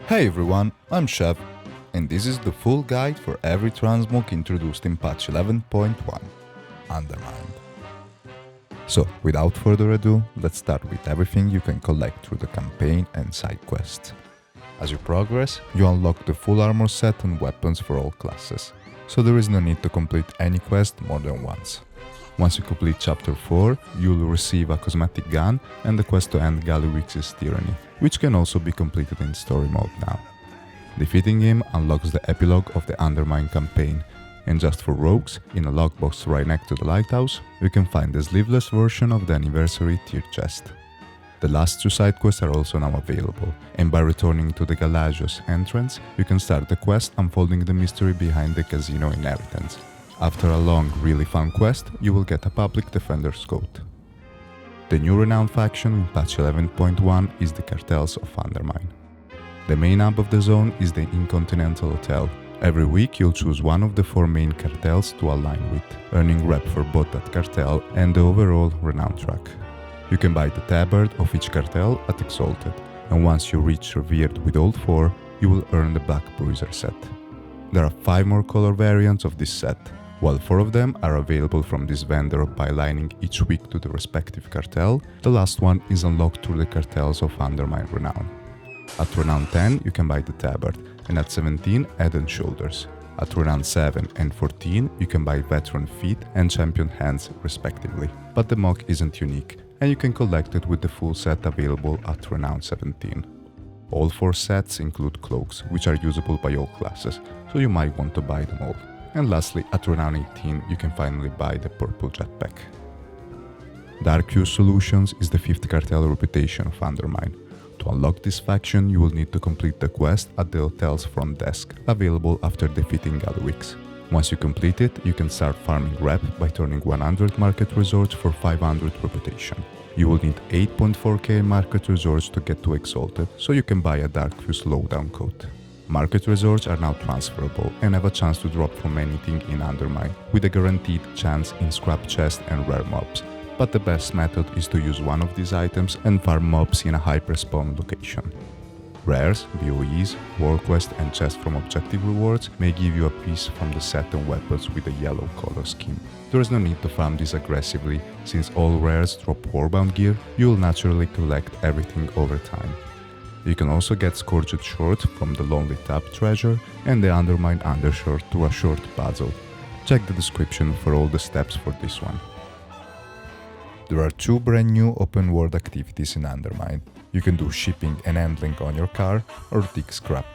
Hey everyone, I'm C.H.E.E.T, and this is the full guide for every transmog introduced in patch 11.1, Undermined. So, without further ado, let's start with everything you can collect through the campaign and side quests. As you progress, you unlock the full armor set and weapons for all classes, so there is no need to complete any quest more than once. Once you complete chapter 4, you'll receive a cosmetic gun and the quest to end Gallywix's tyranny, which can also be completed in story mode now. Defeating him unlocks the epilogue of the Undermine campaign, and just for rogues, in a lockbox right next to the lighthouse, you can find the sleeveless version of the anniversary tier chest. The last two side quests are also now available, and by returning to the Galagios entrance, you can start the quest unfolding the mystery behind the casino inheritance. After a long, really fun quest, you will get a public defender's coat. The new Renown faction in patch 11.1 is the Cartels of Undermine. The main hub of the zone is the Incontinental Hotel. Every week you'll choose one of the 4 main cartels to align with, earning rep for both that cartel and the overall Renown track. You can buy the Tabard of each cartel at Exalted, and once you reach Revered with all 4, you will earn the Black Bruiser set. There are 5 more color variants of this set, while 4 of them are available from this vendor by aligning each week to the respective cartel. The last one is unlocked through the cartels of Undermine Renown. At Renown 10 you can buy the Tabard, and at 17 Head and Shoulders. At Renown 7 and 14 you can buy Veteran Feet and Champion Hands respectively, but the Mog isn't unique, and you can collect it with the full set available at Renown 17. All 4 sets include cloaks, which are usable by all classes, so you might want to buy them all. And lastly, at Renown 18 you can finally buy the purple jetpack. Dark Hue Solutions is the 5th cartel reputation of Undermine. To unlock this faction, you will need to complete the quest at the hotel's front desk, available after defeating Gallywix. Once you complete it, you can start farming rep by turning 100 market resorts for 500 reputation. You will need 8.4k market resorts to get to Exalted, so you can buy a Dark Hue slowdown coat. Market resorts are now transferable and have a chance to drop from anything in Undermine, with a guaranteed chance in scrap chest and rare mobs, but the best method is to use one of these items and farm mobs in a hyper-spawn location. Rares, BOEs, war quest and chests from objective rewards may give you a piece from the set and weapons with a yellow color scheme. There is no need to farm this aggressively, since all rares drop warbound gear, you will naturally collect everything over time. You can also get Scourged Short from the Lonely Tab treasure and the Undermine Undershirt through a short puzzle. Check the description for all the steps for this one. There are 2 brand new open world activities in Undermine. You can do shipping and handling on your car or dig scrap.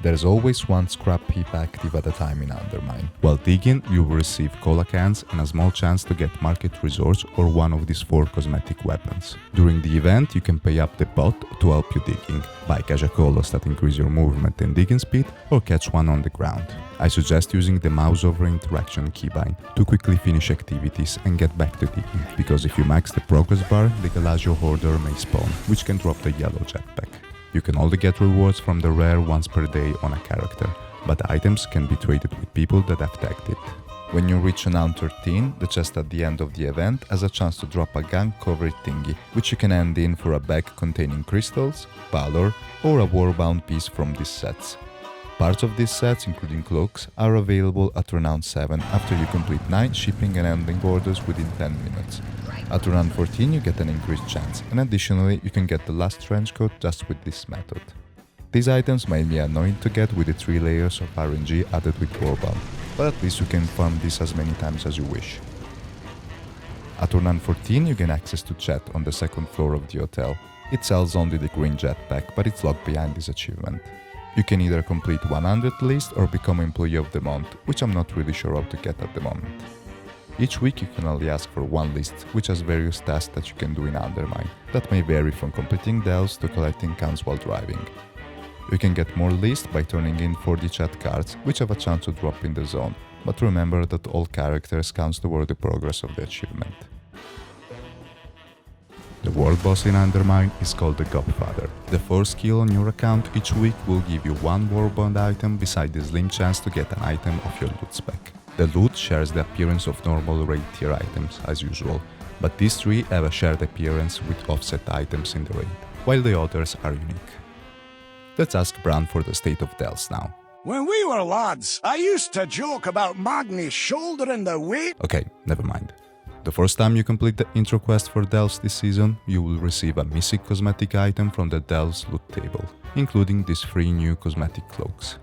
There is always one scrap heap active at a time in Undermine. While digging, you will receive cola cans and a small chance to get market resource or one of these 4 cosmetic weapons. During the event, you can pay up the bot to help you digging, buy cajacolos that increase your movement and digging speed, or catch one on the ground. I suggest using the mouse over interaction keybind to quickly finish activities and get back to digging, because if you max the progress bar, the Galagio Hoarder may spawn, which can drop the yellow jetpack. You can only get rewards from the rare once per day on a character, but items can be traded with people that have tagged it. When you reach Renown 13, the chest at the end of the event has a chance to drop a gun-covered thingy, which you can hand in for a bag containing crystals, valor, or a warbound piece from these sets. Parts of these sets, including cloaks, are available at Renown 7 after you complete 9 shipping and handling orders within 10 minutes. At Renown 14 you get an increased chance, and additionally you can get the last trench coat just with this method. These items might be annoying to get with the 3 layers of RNG added with warbound, but at least you can farm this as many times as you wish. At Renown 14 you gain access to C.H.E.E.T on the 2nd floor of the hotel. It sells only the green jetpack, but it's locked behind this achievement. You can either complete 100 list or become Employee of the Month, which I'm not really sure how to get at the moment. Each week you can only ask for 1 list, which has various tasks that you can do in Undermine, that may vary from completing delves to collecting cans while driving. You can get more lists by turning in 40 C.H.E.E.T cards, which have a chance to drop in the zone, but remember that all characters counts toward the progress of the achievement. The world boss in Undermine is called the Gobfather. The 4th skill on your account each week will give you 1 warbound item beside the slim chance to get an item of your loot spec. The loot shares the appearance of normal raid tier items as usual, but these 3 have a shared appearance with offset items in the raid, while the others are unique. Let's ask Bran for the state of Dells now. When we were lads, I used to joke about Magni shouldering the weight. Okay, never mind. The first time you complete the intro quest for Dells this season, you will receive a mythic cosmetic item from the Dells loot table, including these 3 new cosmetic cloaks.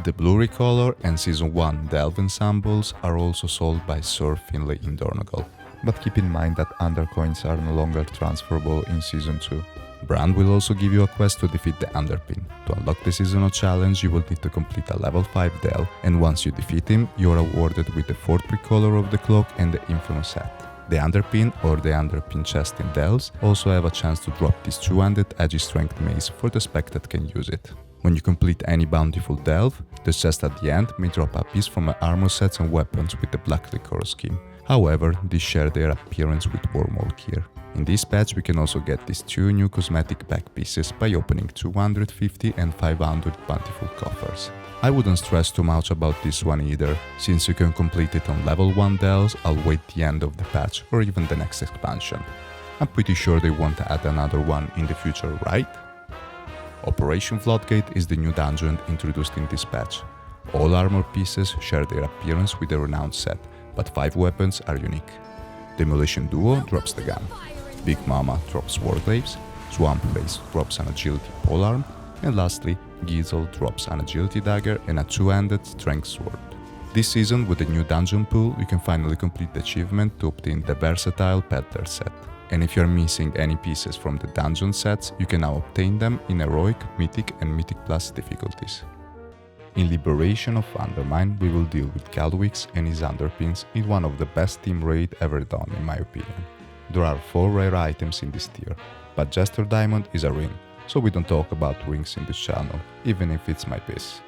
The blue recolor and Season 1 Delve ensembles are also sold by Sir Finlay in Dornogal, but keep in mind that undercoins are no longer transferable in Season 2. Bran will also give you a quest to defeat the Underpin. To unlock the seasonal challenge, you will need to complete a level 5 Delve, and once you defeat him, you are awarded with the 4th recolor of the cloak and the infamous hat. The Underpin or the Underpin chest in Delves also have a chance to drop this 200 edgy strength mace for the spec that can use it. When you complete any bountiful Delve, the chest at the end may drop a piece from my armor sets and weapons with the Black Liquor scheme. However, these share their appearance with Wormhole gear. In this patch we can also get these 2 new cosmetic back pieces by opening 250 and 500 bountiful coffers. I wouldn't stress too much about this one either, since you can complete it on level 1 Dells. I'll wait the end of the patch or even the next expansion. I'm pretty sure they won't add another one in the future, right? Operation Floodgate is the new dungeon introduced in this patch. All armor pieces share their appearance with the Renown set, but 5 weapons are unique. Demolition Duo drops the gun, Big Mama drops Warglaves, Swamp Face drops an agility polearm, and lastly, Gizzle drops an agility dagger and a 2-handed strength sword. This season, with the new dungeon pool, you can finally complete the achievement to obtain the versatile Peddler set. And if you're missing any pieces from the dungeon sets, you can now obtain them in Heroic, Mythic and Mythic Plus difficulties. In Liberation of Undermine, we will deal with Galwix and his Underpins in one of the best team raid ever done in my opinion. There are 4 rare items in this tier, but Jester Diamond is a ring, so we don't talk about rings in this channel, even if it's my piss.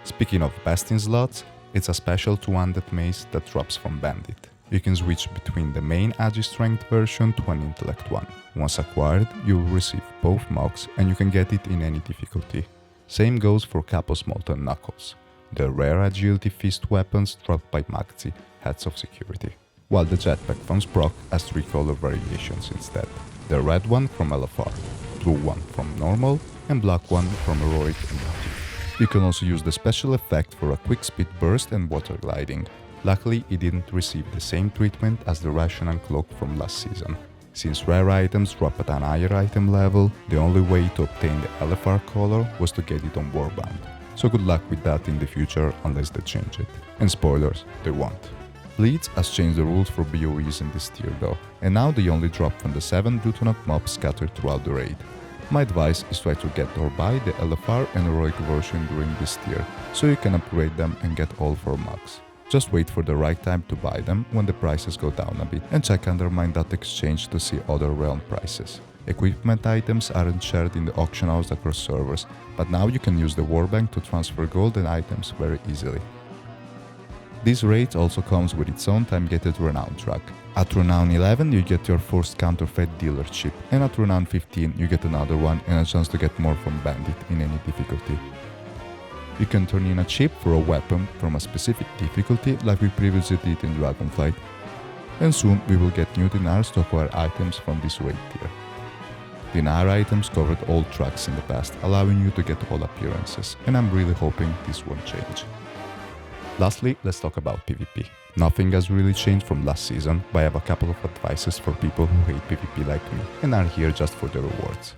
Speaking of best in slots, it's a special 200 mace that drops from Bandit. You can switch between the main Agi Strength version to an Intellect one. Once acquired, you will receive both mogs and you can get it in any difficulty. Same goes for Kapos Molten Knuckles, the rare Agility Fist weapons dropped by Magzi, Heads of Security. While the jetpack from Sprock has 3 color variations instead. The red one from LFR, blue one from Normal, and black one from Heroic and Mythic. You can also use the special effect for a quick speed burst and water gliding. Luckily, it didn't receive the same treatment as the Rational Cloak from last season. Since rare items drop at an higher item level, the only way to obtain the LFR color was to get it on Warbound. So good luck with that in the future unless they change it. And spoilers, they won't. Bleeds has changed the rules for BOEs in this tier though, and now they only drop from the 7 Glutonok mobs scattered throughout the raid. My advice is try to get or buy the LFR and Heroic version during this tier, so you can upgrade them and get all 4 mugs. Just wait for the right time to buy them when the prices go down a bit, and check Undermine.exchange to see other realm prices. Equipment items aren't shared in the auction house across servers, but now you can use the Warbank to transfer gold and items very easily. This raid also comes with its own time-gated Renown track. At Renown 11 you get your first counterfeit dealer chip, and at Renown 15 you get another one and a chance to get more from Bandit in any difficulty. You can turn in a chip for a weapon from a specific difficulty like we previously did in Dragonflight. And soon we will get new dinars to acquire items from this raid tier. Dinar items covered all tracks in the past, allowing you to get all appearances, and I'm really hoping this won't change. Lastly, let's talk about PvP. Nothing has really changed from last season, but I have a couple of advices for people who hate PvP like me and are here just for the rewards.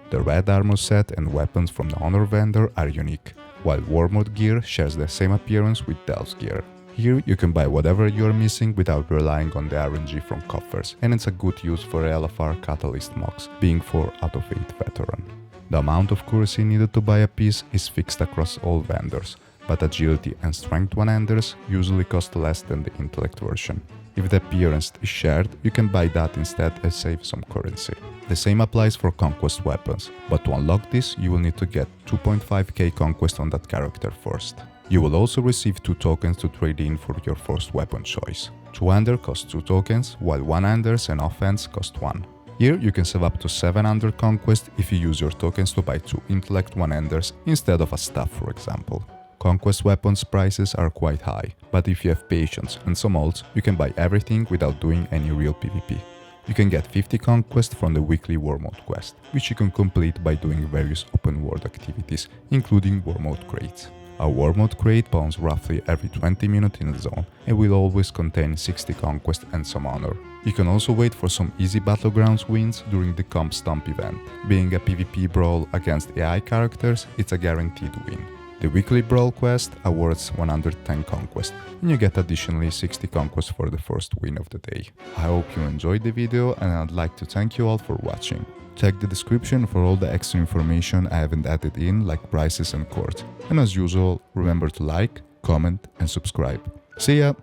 The red armor set and weapons from the Honor vendor are unique, while Wormhole gear shares the same appearance with Dells gear. Here you can buy whatever you are missing without relying on the RNG from coffers, and it's a good use for LFR Catalyst mogs, being 4 out of 8 veteran. The amount of currency needed to buy a piece is fixed across all vendors, but Agility and Strength one-handers usually cost less than the Intellect version. If the appearance is shared, you can buy that instead and save some currency. The same applies for Conquest weapons, but to unlock this you will need to get 2.5k Conquest on that character first. You will also receive 2 tokens to trade in for your first weapon choice. Two-hander costs 2 tokens, while one-handers and offhands cost 1. Here you can save up to 700 Conquest if you use your tokens to buy 2 Intellect one-handers instead of a staff, for example. Conquest weapons prices are quite high, but if you have patience and some ults, you can buy everything without doing any real PvP. You can get 50 conquest from the weekly War Mode quest, which you can complete by doing various open world activities, including War Mode crates. A War Mode crate spawns roughly every 20 minutes in the zone and will always contain 60 conquest and some honor. You can also wait for some easy battlegrounds wins during the Comp Stomp event. Being a PvP brawl against AI characters, it's a guaranteed win. The weekly brawl quest awards 110 conquest, and you get additionally 60 conquest for the first win of the day. I hope you enjoyed the video, and I'd like to thank you all for watching. Check the description for all the extra information I haven't added in, like prices and coords. And as usual, remember to like, comment and subscribe. See ya!